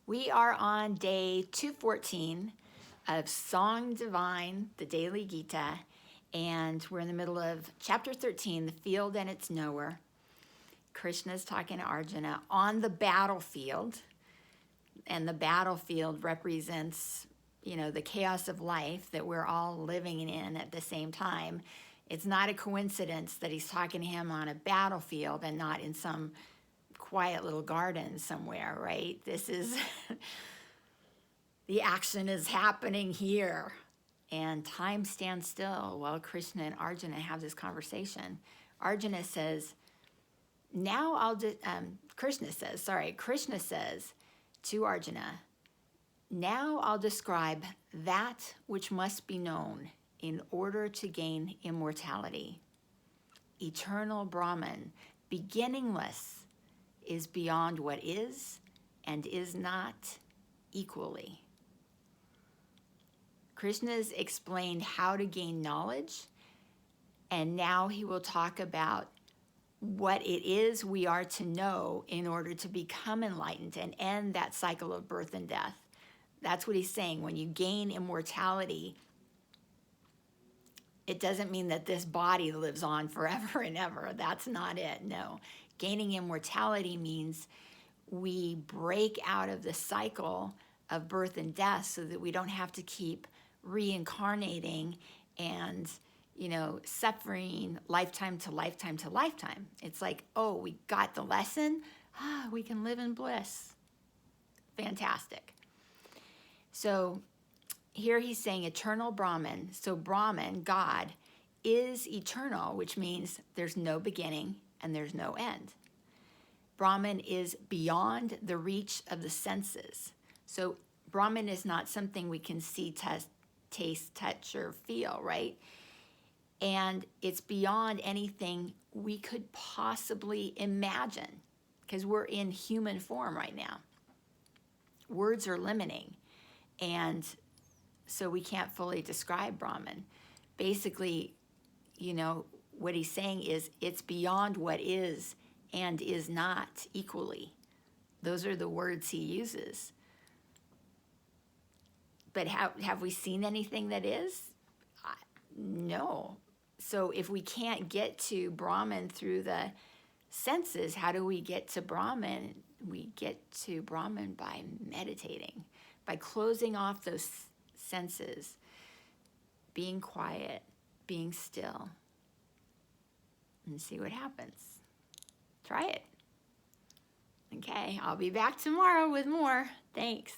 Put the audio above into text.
We are on day 214 of Song Divine, the Daily Gita, and we're in the middle of chapter 13, the field and its knower. Krishna is talking to Arjuna on the battlefield, and the battlefield represents, the chaos of life that we're all living in at the same time. It's not a coincidence that he's talking to him on a battlefield and not in some quiet little garden somewhere, right? This is, the action is happening here. And time stands still while Krishna and Arjuna have this conversation. Arjuna says, Krishna says to Arjuna, now I'll describe that which must be known in order to gain immortality. Eternal Brahman, beginningless, is beyond what is and is not equally. Krishna's explained how to gain knowledge, and now he will talk about what it is we are to know in order to become enlightened and end that cycle of birth and death. That's what he's saying. When you gain immortality, it doesn't mean that this body lives on forever and ever. That's not it, no. Gaining immortality means we break out of the cycle of birth and death so that we don't have to keep reincarnating and, suffering lifetime to lifetime to lifetime. It's like, oh, we got the lesson. We can live in bliss. Fantastic. So here he's saying eternal Brahman. So Brahman, God, is eternal, which means there's no beginning and there's no end. Brahman is beyond the reach of the senses. So Brahman is not something we can see, taste, touch, or feel, right? And it's beyond anything we could possibly imagine, because we're in human form right now. Words are limiting, and so we can't fully describe Brahman. Basically, what he's saying is it's beyond what is and is not equally. Those are the words he uses. But have we seen anything that is? No. So if we can't get to Brahman through the senses, how do we get to Brahman? We get to Brahman by meditating, by closing off those senses, being quiet, being still, and see what happens. Try it. Okay, I'll be back tomorrow with more. Thanks.